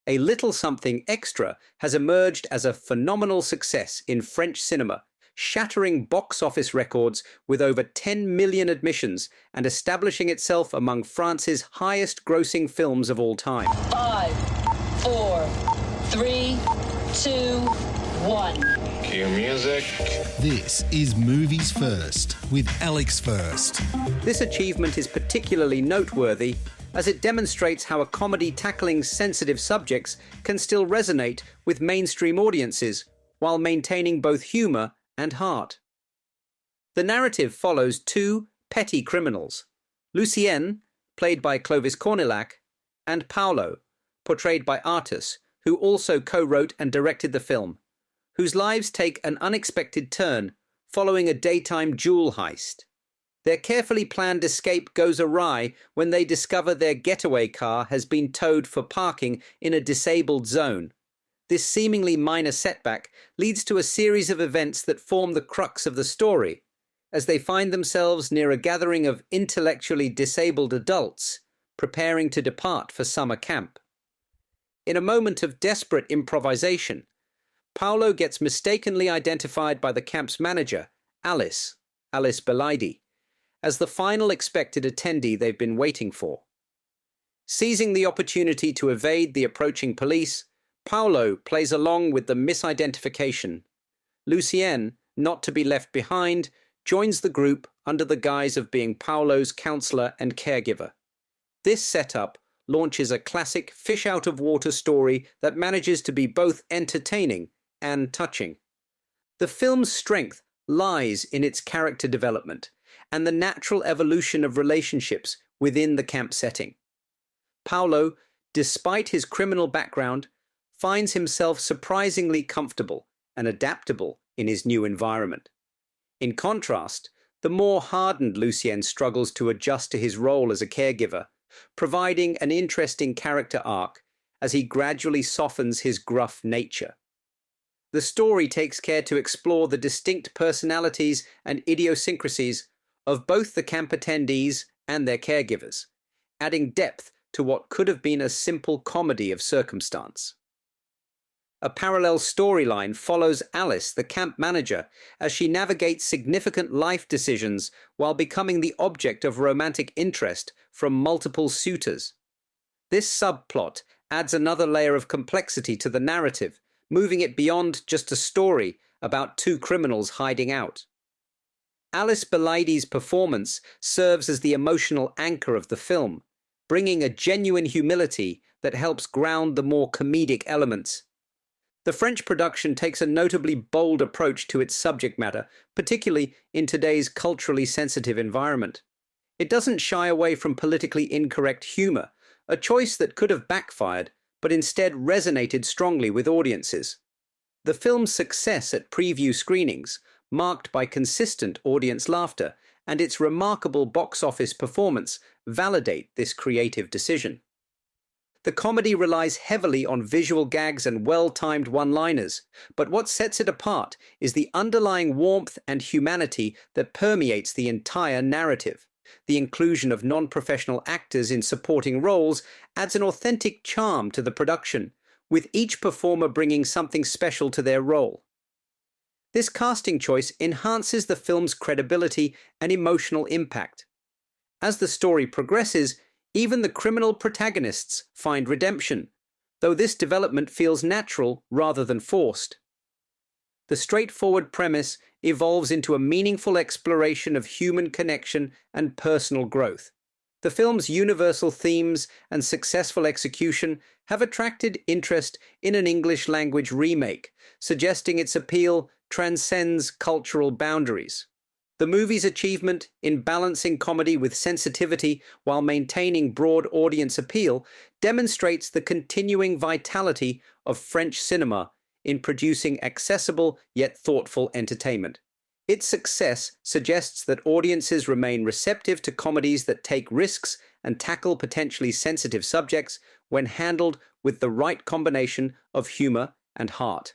A Little Something Extra has emerged as a phenomenal success in French cinema, shattering box office records with over 10 million admissions and establishing itself among France's highest-grossing films of all time. 5, 4, 3, 2, 1. Cue music. This is Movies First with Alex First. This achievement is particularly noteworthy as it demonstrates how a comedy tackling sensitive subjects can still resonate with mainstream audiences while maintaining both humour and heart. The narrative follows two petty criminals, Lucien, played by Clovis Cornillac, and Paulo, portrayed by Artus, who also co-wrote and directed the film, whose lives take an unexpected turn following a daytime jewel heist. Their carefully planned escape goes awry when they discover their getaway car has been towed for parking in a disabled zone. This seemingly minor setback leads to a series of events that form the crux of the story, as they find themselves near a gathering of intellectually disabled adults preparing to depart for summer camp. In a moment of desperate improvisation, Paulo gets mistakenly identified by the camp's manager, Alice Bilaidi, as the final expected attendee they've been waiting for. Seizing the opportunity to evade the approaching police, Paulo plays along with the misidentification. Lucien, not to be left behind, joins the group under the guise of being Paulo's counselor and caregiver. This setup launches a classic fish-out-of-water story that manages to be both entertaining and touching. The film's strength lies in its character development and the natural evolution of relationships within the camp setting. Paulo, despite his criminal background, finds himself surprisingly comfortable and adaptable in his new environment. In contrast, the more hardened Lucien struggles to adjust to his role as a caregiver, providing an interesting character arc as he gradually softens his gruff nature. The story takes care to explore the distinct personalities and idiosyncrasies of both the camp attendees and their caregivers, adding depth to what could have been a simple comedy of circumstance. A parallel storyline follows Alice, the camp manager, as she navigates significant life decisions while becoming the object of romantic interest from multiple suitors. This subplot adds another layer of complexity to the narrative, moving it beyond just a story about two criminals hiding out. Alice Bilaidi's performance serves as the emotional anchor of the film, bringing a genuine humility that helps ground the more comedic elements. The French production takes a notably bold approach to its subject matter, particularly in today's culturally sensitive environment. It doesn't shy away from politically incorrect humour, a choice that could have backfired, but instead resonated strongly with audiences. The film's success at preview screenings, marked by consistent audience laughter, and its remarkable box office performance validate this creative decision. The comedy relies heavily on visual gags and well-timed one-liners, but what sets it apart is the underlying warmth and humanity that permeates the entire narrative. The inclusion of non-professional actors in supporting roles adds an authentic charm to the production, with each performer bringing something special to their role. This casting choice enhances the film's credibility and emotional impact. As the story progresses, even the criminal protagonists find redemption, though this development feels natural rather than forced. The straightforward premise evolves into a meaningful exploration of human connection and personal growth. The film's universal themes and successful execution have attracted interest in an English-language remake, suggesting its appeal transcends cultural boundaries. The movie's achievement in balancing comedy with sensitivity while maintaining broad audience appeal demonstrates the continuing vitality of French cinema in producing accessible yet thoughtful entertainment. Its success suggests that audiences remain receptive to comedies that take risks and tackle potentially sensitive subjects when handled with the right combination of humor and heart.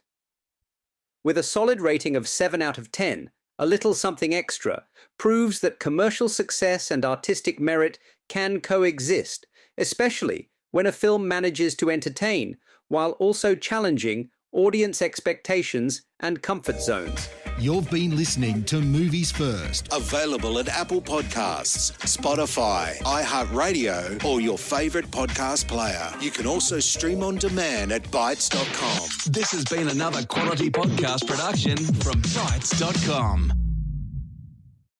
With a solid rating of 7 out of 10, A Little Something Extra proves that commercial success and artistic merit can coexist, especially when a film manages to entertain while also challenging audience expectations and comfort zones. You've been listening to Movies First. Available at Apple Podcasts, Spotify, iHeartRadio, or your favourite podcast player. You can also stream on demand at Bytes.com. This has been another quality podcast production from Bytes.com.